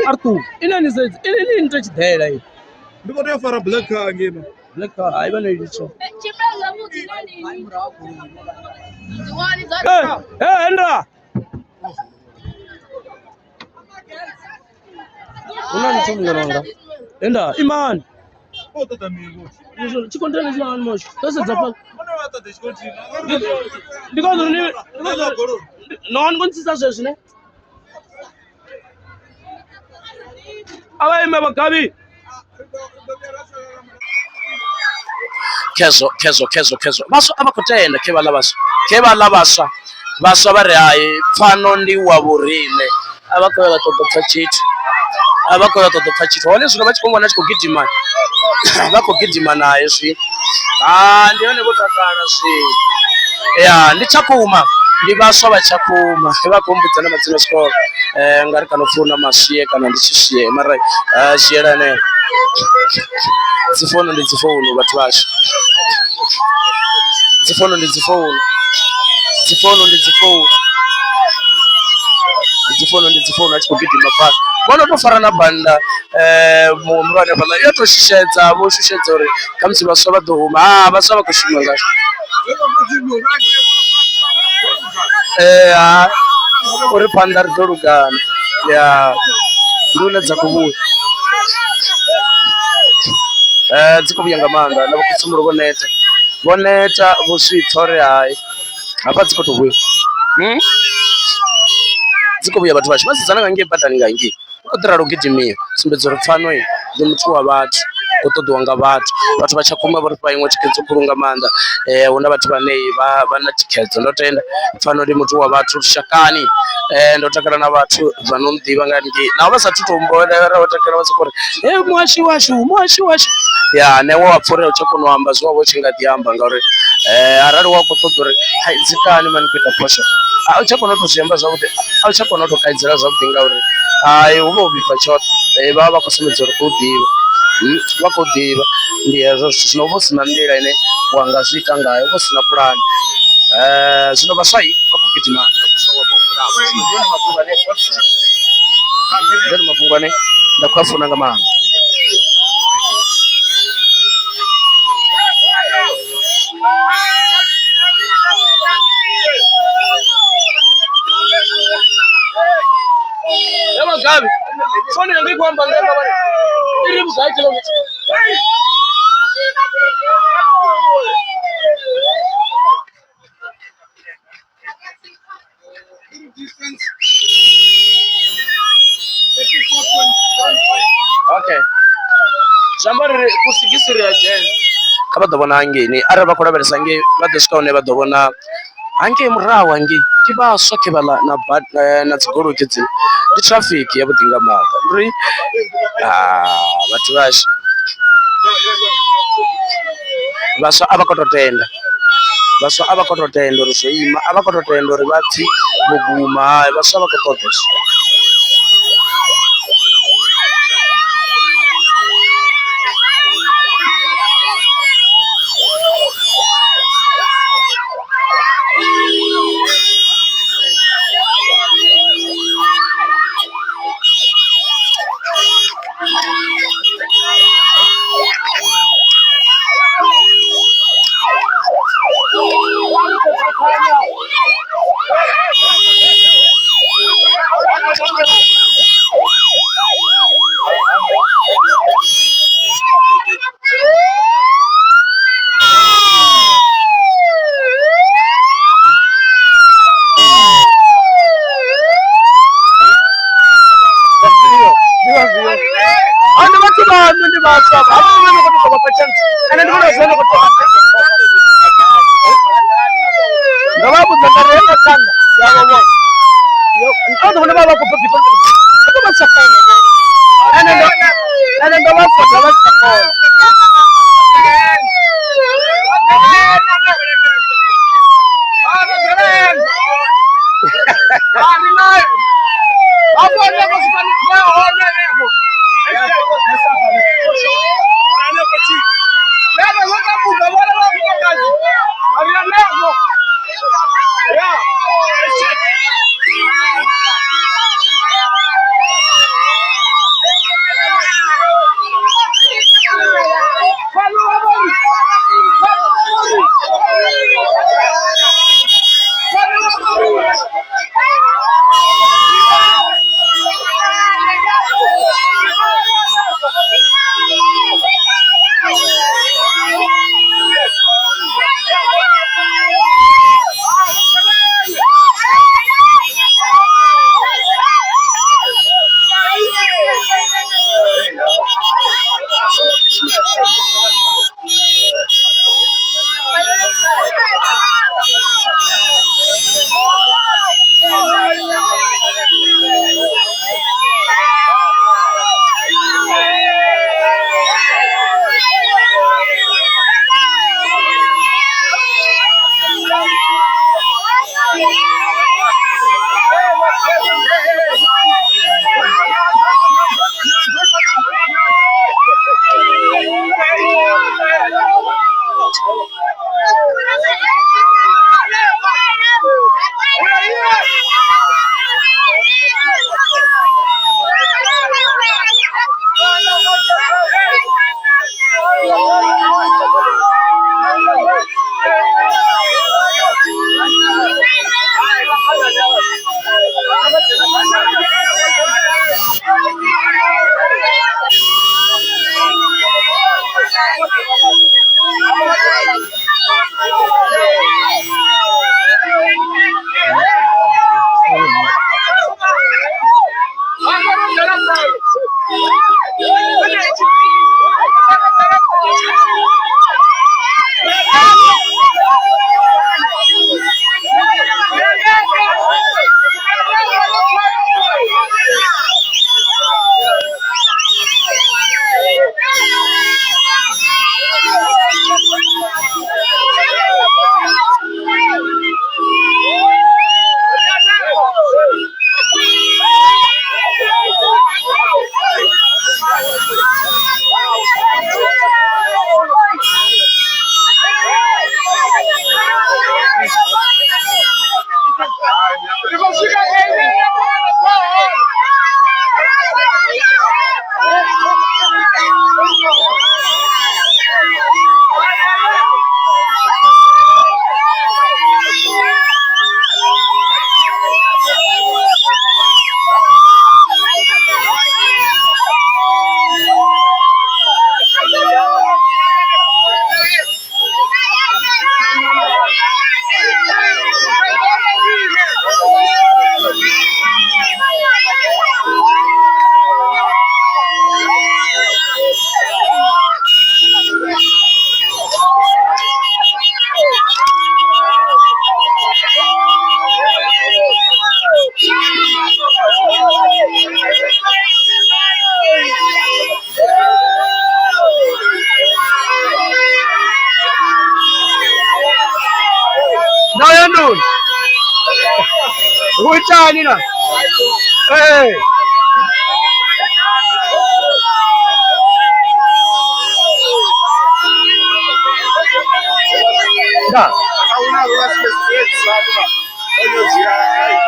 Arthur, inani zaidi? Ini nitachidela hii. Ndiko ndio fara black car ngema. Black car, aiba na ilicho. Endra. Unani chumulanga? Enda, Iman. Tata mingo. Chikontena chimani moshi. Tose dzapa. Because ni non konsisa zvesne. Awa Magabi. Kezo baso abakutenda kebala baswa bari hayi pfano ndi wa vurime abakola totopfa chiti wale zvino vachikongwana chikugidhima vakugidhima naye zvi ndione kutakara zvi ya ndichakuma ndi baswa vachakuma vakombudzana madzina skoro ngari kanofuna masiye kana ndichishiye mara zhiyelane dzifono vatu vasho dzifono achikugidhima pano vanotofara nabhanda murwane pala yatoshishedza voshishedza uri kamusi vaswa vadohuma vaswa vakushima zvacho uri panda ridorugana ya ndunedza kuvuya dzikuvuyanga manda navakutsumuro voneta vosvitsa uri hayi hapa dzikotovuya dzikovuya vatu vacho vazidzana gange bhadhani gange kodhira rogidhimiyo simbedzo ripfano iyi nemuti wavatu kutodwa nga vatu vachakuma vari paimwe chikedzo kurunga manda una vatu vanei vana chikedzo ndotenda pfano remuti wavatu rushakani ndotakana na vatu vanondiva ngange navo vasatutomboera vatakana vasokore mwashi washu ya newe wapfurira uchakunohamba zuva vochingadhiamba ngauri harari wakutodori haidzikani mani kuita posha uchakona kutozviamba zvakuti uchakona kutokaidzira zvakuti ngauri hai unovibva choto vava vakusimedza uri kudhiva vakudhiva ndiyezvo zvino vosina ndira ine wangazviita ngayo vosina purani zvino vaswai vakugidhima ndoni mafungwane ndakwafuna ngamahanga Magabi, fone yangu kwamba ngamba bwana. Ili mzai kilomita. Okay. Jambari kusigisira jeni. Kaba dobona angeni, araba kora beresange badeshika one badobona ange murawa ngi tibaswa kebala na tsigoro kitsi ndi traffic ya budinga mata ndri vatu vashi vaswa avakototenda uri zvoima avakototenda uri vatsi muguma vaswa avakotodesha maswaba. Hapo mimi niko kwa chance. Anaenda kuona kutoka. Ndababu zandareka tanga. Ya baba. Yo, ndo baba ko people. Ko masakona. Anaenda wapo ndababu sakona. Huitani na. Hey. Da.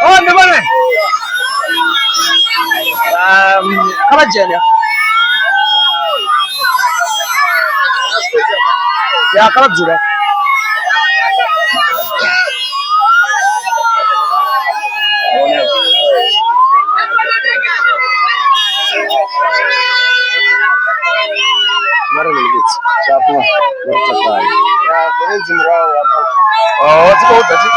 Oh, ne bana. Kama jana. Ya kama jura. Mara nilikuwa hapo nataka. Ya bwenzi mrao hapo. Oh, tuko utati.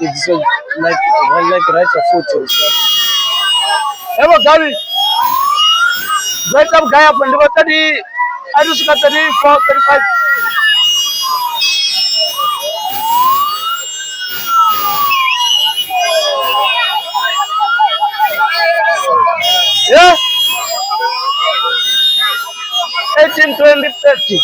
It's like right of foot. Evo Gabi, right up guy up and what I just got 34, 35. Yeah, 18, 20, 30.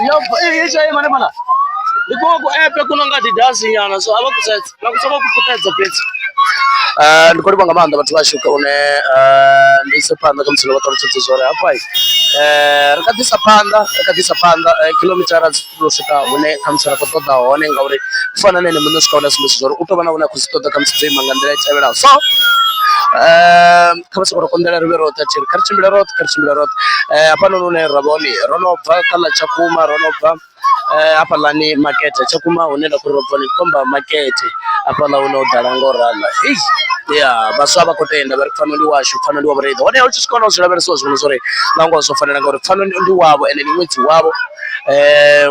Yo, mana. Iko epe kuno ngati dasi yana so abakusetsa nakusaba kuputedza pete ndikoti panga manda bathu vashuka une ndise panda kamusilo vatoletedza zvore hapai rakadisa panda kilomitara dzinosvika une kamusiro kotoda hone ngauri kufana nene munosvika una simbisi zvore utovana una kuzitoda kamusiro dzeimhanga ndira iteverawo so kamasokora kondela rive rota tiri karichimbira rota apano nune raboni ronobva kala chakuma ronobva apa lani makete chakuma unoenda kurobva nikomba makete apa la unodala ngorala ya baswa bakotenda bari kufana ndi washu kufana ndi wabreda one uchisikona uzvilavereso zvinhu zvore nango azofanira ngauri kufana ndi wavo ende ni mwedzi wavo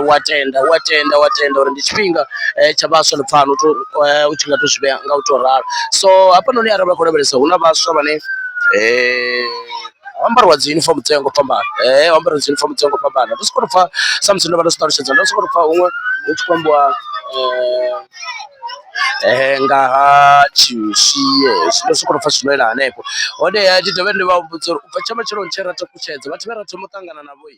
watenda uri ndichipinga chabaswa nepfano uchinga tozviveya ngautorara so apa noni araba kuleveresa una baswa vane wambarwa dziuniform dzengo pambana wambarwa dziuniform dzengo pambana ndosikotofa samsino vanositarushedza ndosikotofa umwe uchikombwa ngaha chiushiye ndosikotofa zvinoenda hanepo ode yachitove ndivambudziro ubva chama chiro ncherata kuchedza vati verata mutangana navo